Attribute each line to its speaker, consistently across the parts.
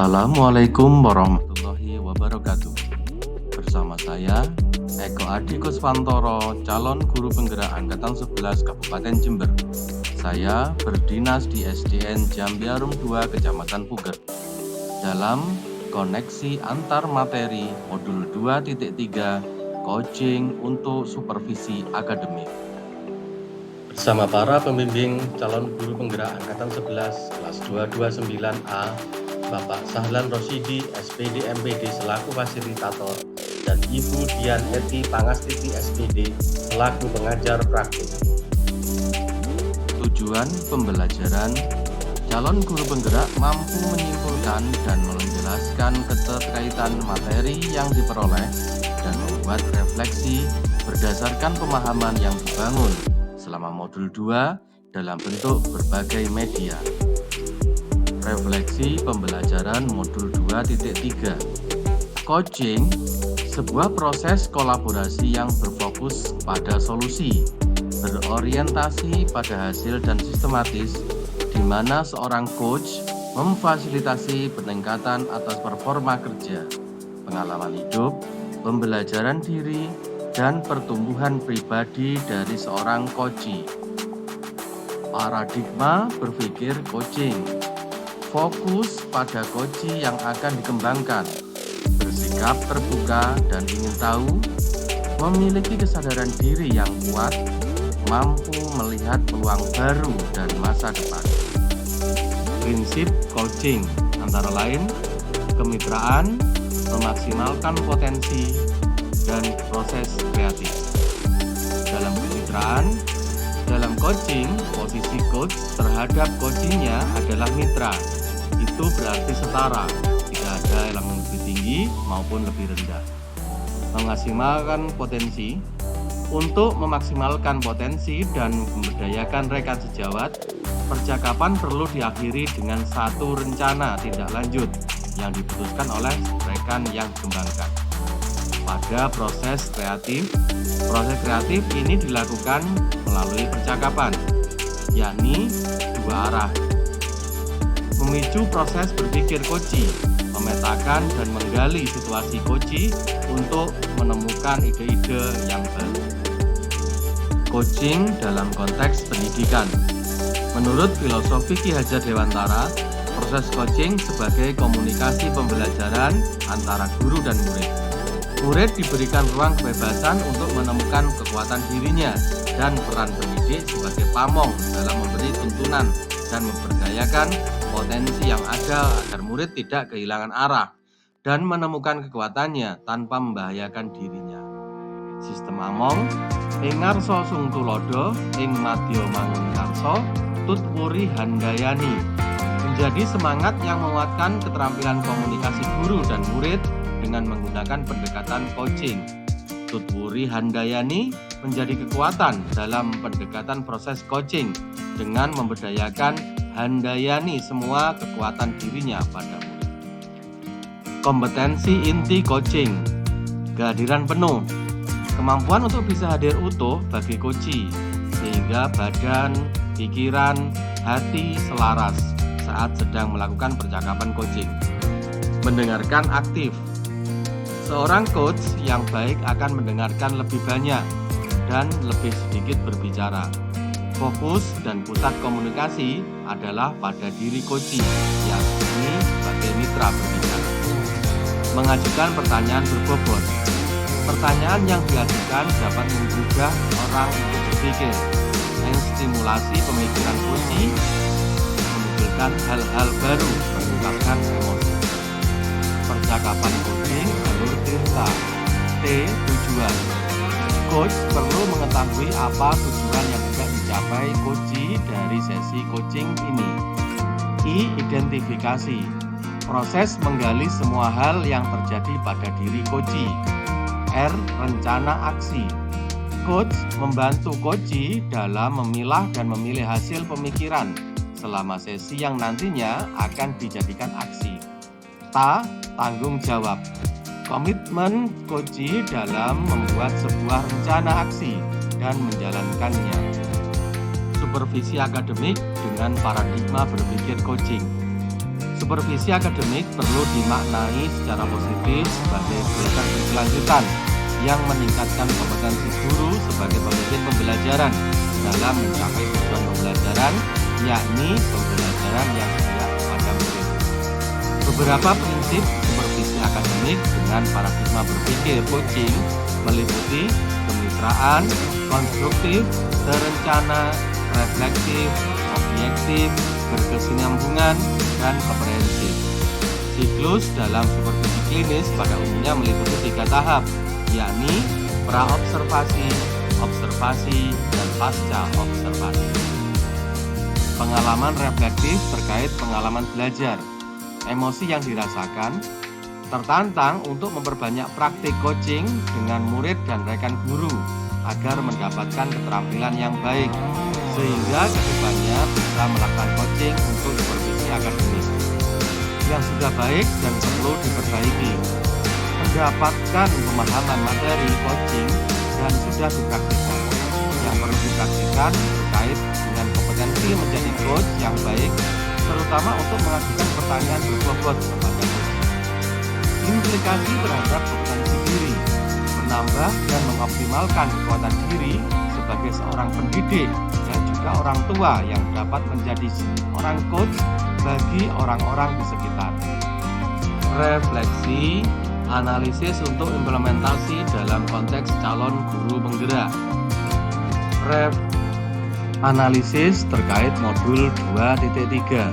Speaker 1: Assalamualaikum warahmatullahi wabarakatuh. Bersama saya, Eko Adi Kuswantoro, calon guru penggerak Angkatan 11 Kabupaten Jember. Saya berdinas di SDN Jambiarum 2, Kecamatan Puger. Dalam koneksi antar materi modul 2.3, coaching untuk supervisi akademik. Bersama para pembimbing calon guru penggerak Angkatan 11 kelas 229A, Bapak Sahlan Rosidi, SPD MPD selaku fasilitator, dan Ibu Dian Eti Pangastiti SPD selaku pengajar praktik. Tujuan pembelajaran: calon guru penggerak mampu menyimpulkan dan menjelaskan keterkaitan materi yang diperoleh dan membuat refleksi berdasarkan pemahaman yang dibangun selama modul 2 dalam bentuk berbagai media. Refleksi pembelajaran modul 2.3. Coaching, sebuah proses kolaborasi yang berfokus pada solusi, berorientasi pada hasil dan sistematis, di mana seorang coach memfasilitasi peningkatan atas performa kerja, pengalaman hidup, pembelajaran diri, dan pertumbuhan pribadi dari seorang coachee. Paradigma berpikir coaching, fokus pada coachee yang akan dikembangkan, bersikap terbuka dan ingin tahu, memiliki kesadaran diri yang kuat, mampu melihat peluang baru dan masa depan. Prinsip coaching antara lain kemitraan, memaksimalkan potensi, dan proses kreatif. Dalam kemitraan, dalam coaching, posisi coach terhadap coachingnya adalah mitra. Itu berarti setara, tidak ada yang lebih tinggi maupun lebih rendah. Memaksimalkan potensi. Untuk memaksimalkan potensi dan memberdayakan rekan sejawat, percakapan perlu diakhiri dengan satu rencana tindak lanjut yang diputuskan oleh rekan yang dikembangkan. Pada proses kreatif ini dilakukan melalui percakapan, yakni dua arah. Memicu proses berpikir coachee, memetakan dan menggali situasi coachee untuk menemukan ide-ide yang baru. Coaching dalam konteks pendidikan. Menurut filosofi Ki Hajar Dewantara, proses coaching sebagai komunikasi pembelajaran antara guru dan murid. Murid diberikan ruang kebebasan untuk menemukan kekuatan dirinya dan peran pendidik sebagai pamong dalam memberi tuntunan dan memberdayakan potensi yang ada agar murid tidak kehilangan arah dan menemukan kekuatannya tanpa membahayakan dirinya. Sistem among, ing ngarsa sung tulodo, ing madya mangun karsa, tut wuri handayani, menjadi semangat yang menguatkan keterampilan komunikasi guru dan murid dengan menggunakan pendekatan coaching. Tutwuri Handayani menjadi kekuatan dalam pendekatan proses coaching dengan memberdayakan handayani semua kekuatan dirinya pada murid. Kompetensi inti coaching, kehadiran penuh, kemampuan untuk bisa hadir utuh bagi coachee sehingga badan, pikiran, hati selaras saat sedang melakukan percakapan coaching. Mendengarkan aktif. Seorang coach yang baik akan mendengarkan lebih banyak dan lebih sedikit berbicara. Fokus dan pusat komunikasi adalah pada diri coachee, yakni sebagai mitra berbicara. Mengajukan pertanyaan berbobot. Pertanyaan yang diajukan dapat menggugah orang untuk berpikir, menstimulasi pemikiran coachee, memunculkan hal-hal baru, mengungkapkan emosi. Percakapan coaching alur cerita. T. Tujuan. Coach perlu mengetahui apa tujuan yang hendak dicapai coachee dari sesi coaching ini. I. Identifikasi. Proses menggali semua hal yang terjadi pada diri coachee. R. Rencana aksi. Coach membantu coachee dalam memilah dan memilih hasil pemikiran selama sesi yang nantinya akan dijadikan aksi. Tanggung jawab. Komitmen coachee dalam membuat sebuah rencana aksi dan menjalankannya. Supervisi akademik dengan paradigma berpikir coaching. Supervisi akademik perlu dimaknai secara positif sebagai belajar berkelanjutan yang meningkatkan kompetensi guru sebagai pemimpin pembelajaran dalam mencapai tujuan pembelajaran, yakni pembelajaran yang berpihak kepada murid. Beberapa prinsip supervisi akademik dengan paradigma berpikir coaching meliputi kemitraan, konstruktif, terencana, reflektif, objektif, berkesinambungan, dan komprehensif. Siklus dalam supervisi klinis pada umumnya meliputi 3 tahap, yakni pra-observasi, observasi, dan pasca observasi. Pengalaman reflektif terkait pengalaman belajar, emosi yang dirasakan, tertantang untuk memperbanyak praktik coaching dengan murid dan rekan guru agar mendapatkan keterampilan yang baik, sehingga kedepannya bisa melakukan coaching untuk supervisi akademik yang sudah baik dan perlu diperbaiki. Mendapatkan pemahaman materi coaching dan sudah dipraktikkan. Yang perlu dipraktikkan terkait dengan kompetensi menjadi coach yang baik, terutama untuk mengajukan pertanyaan berbobot kepada coach. Implikasi terhadap kompetensi diri, menambah dan mengoptimalkan kekuatan diri sebagai seorang pendidik dan juga orang tua yang dapat menjadi seorang coach bagi orang-orang di sekitar. Refleksi, analisis untuk implementasi dalam konteks calon guru penggerak. Analisis terkait modul 2.3.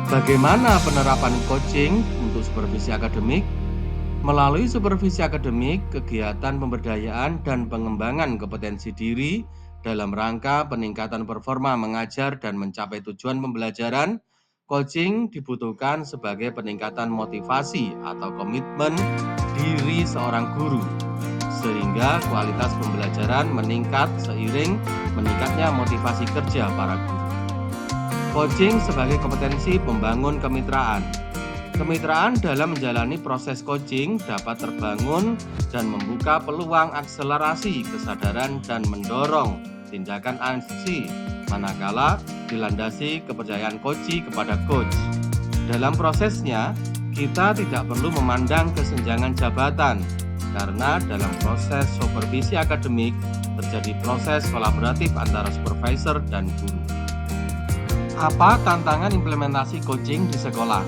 Speaker 1: Bagaimana penerapan coaching untuk supervisi akademik? Melalui supervisi akademik, kegiatan pemberdayaan dan pengembangan kompetensi diri dalam rangka peningkatan performa mengajar dan mencapai tujuan pembelajaran, coaching dibutuhkan sebagai peningkatan motivasi atau komitmen diri seorang guru, sehingga kualitas pembelajaran meningkat seiring meningkatnya motivasi kerja para guru. Coaching sebagai kompetensi pembangun kemitraan. Kemitraan dalam menjalani proses coaching dapat terbangun dan membuka peluang akselerasi kesadaran dan mendorong tindakan aksi manakala dilandasi kepercayaan coachee kepada coach. Dalam prosesnya, kita tidak perlu memandang kesenjangan jabatan karena dalam proses supervisi akademik terjadi proses kolaboratif antara supervisor dan guru. Apa tantangan implementasi coaching di sekolah?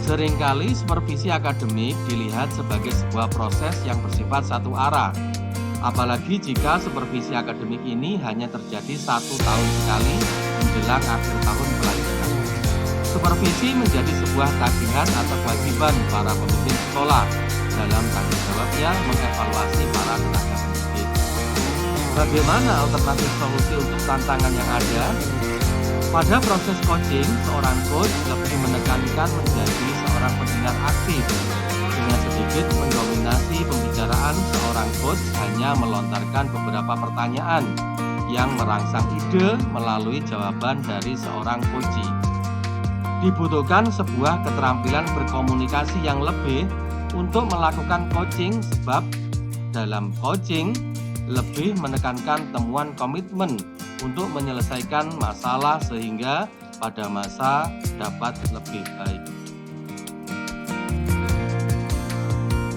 Speaker 1: Seringkali supervisi akademik dilihat sebagai sebuah proses yang bersifat satu arah, apalagi jika supervisi akademik ini hanya terjadi 1 tahun sekali menjelang akhir tahun pelajaran. Supervisi menjadi sebuah tagihan atau kewajiban para pemimpin sekolah dalam tanggung jawabnya mengevaluasi para tenaga pendidik. Bagaimana alternatif solusi untuk tantangan yang ada? Pada proses coaching, seorang coach lebih menekankan menjadi seorang pendengar aktif. Dengan sedikit mendominasi pembicaraan, seorang coach hanya melontarkan beberapa pertanyaan yang merangsang ide melalui jawaban dari seorang coachee. Dibutuhkan sebuah keterampilan berkomunikasi yang lebih untuk melakukan coaching, sebab dalam coaching lebih menekankan temuan komitmen untuk menyelesaikan masalah sehingga pada masa dapat lebih baik.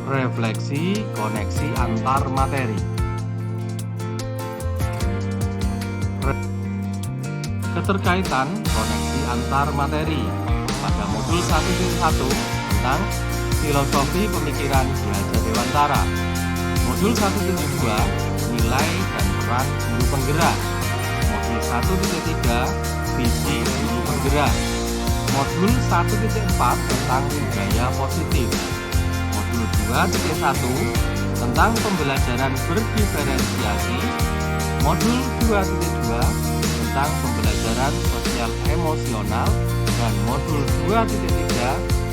Speaker 1: Refleksi koneksi antar materi. Keterkaitan koneksi antar materi pada modul 1.1 tentang filosofi pemikiran belajar dewantara. Modul 1.2 nilai dan peran guru penggerak. Modul 1.3 visi guru penggerak. Modul 1.4 tentang budaya positif. Modul 2.1 tentang pembelajaran berdiferensiasi. Modul 2.2 tentang pembelajaran sosial emosional, dan modul 2.3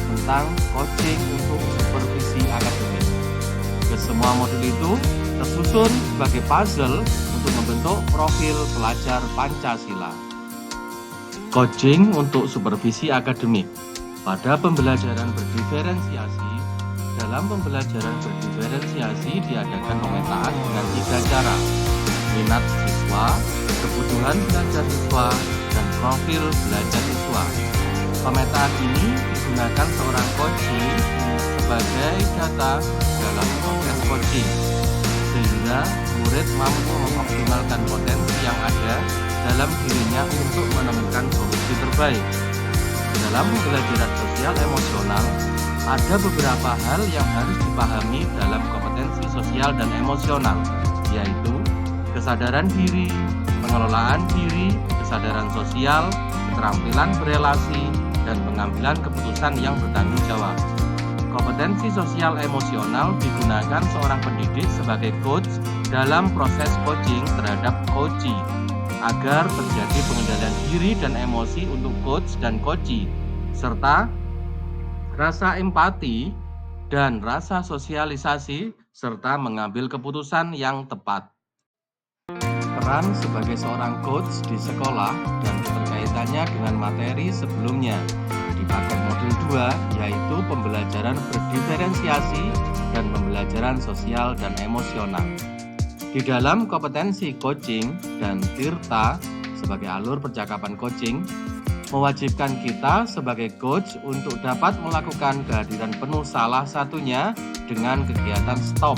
Speaker 1: tentang coaching untuk supervisi akademik. Kesemua modul itu tersusun sebagai puzzle untuk membentuk profil pelajar Pancasila. Coaching untuk supervisi akademik. Pada pembelajaran berdiferensiasi, dalam pembelajaran berdiferensiasi diadakan pemetaan dengan 3 cara: minat siswa, kebutuhan belajar siswa, dan profil belajar siswa. Pemetaan ini digunakan seorang coach sebagai data dalam proses coaching, sehingga murid mampu mengoptimalkan potensi yang ada dalam dirinya untuk menemukan solusi terbaik. Dalam pembelajaran sosial emosional, ada beberapa hal yang harus dipahami dalam kompetensi sosial dan emosional, yaitu kesadaran diri, pengelolaan diri, kesadaran sosial, keterampilan berelasi, dan pengambilan keputusan yang bertanggung jawab. Kompetensi sosial emosional digunakan seorang pendidik sebagai coach dalam proses coaching terhadap coachee, agar terjadi pengendalian diri dan emosi untuk coach dan coachee, serta rasa empati dan rasa sosialisasi, serta mengambil keputusan yang tepat. Peran sebagai seorang coach di sekolah dan keterkaitannya dengan materi sebelumnya di paket modul 2, yaitu pembelajaran berdiferensiasi dan pembelajaran sosial dan emosional. Di dalam kompetensi coaching dan Tirta sebagai alur percakapan coaching, mewajibkan kita sebagai coach untuk dapat melakukan kehadiran penuh salah satunya dengan kegiatan stop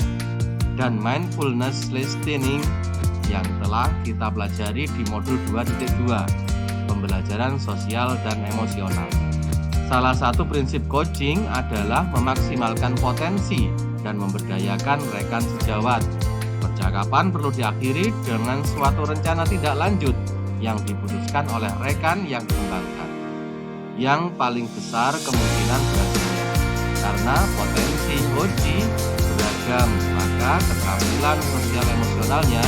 Speaker 1: dan mindfulness listening yang telah kita pelajari di modul 2.2, pembelajaran sosial dan emosional. Salah satu prinsip coaching adalah memaksimalkan potensi dan memberdayakan rekan sejawat. Percakapan perlu diakhiri dengan suatu rencana tindak lanjut yang diputuskan oleh rekan yang dikembangkan. Yang paling besar kemungkinan berhasilnya, karena potensi coaching beragam, maka keterampilan sosial emosionalnya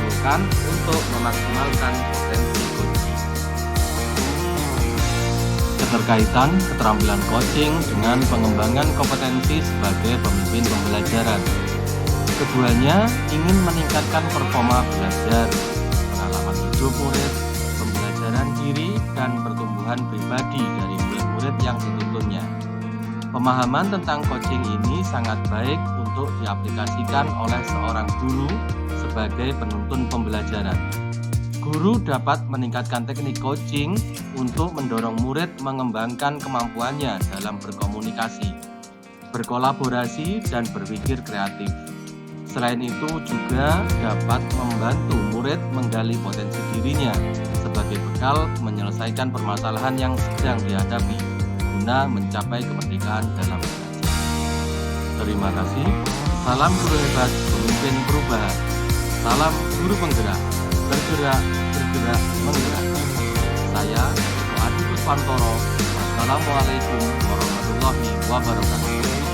Speaker 1: diperlukan untuk memaksimalkan potensi coaching. Keterkaitan keterampilan coaching dengan pengembangan kompetensi sebagai pemimpin pembelajaran. Keduanya ingin meningkatkan performa belajar, pengalaman hidup murid, pembelajaran diri, dan pertumbuhan pribadi dari murid-murid yang dituntunnya. Pemahaman tentang coaching ini sangat baik untuk diaplikasikan oleh seorang guru sebagai penuntun pembelajaran. Guru dapat meningkatkan teknik coaching untuk mendorong murid mengembangkan kemampuannya dalam berkomunikasi, berkolaborasi, dan berpikir kreatif. Selain itu juga dapat membantu murid menggali potensi dirinya sebagai bekal menyelesaikan permasalahan yang sedang dihadapi guna mencapai kemerdekaan dalam belajar. Terima kasih. Salam guru hebat, pemimpin perubahan. Salam guru penggerak, bergerak, menggerak. Saya, Adi Kuswantoro. Wassalamualaikum warahmatullahi wabarakatuh.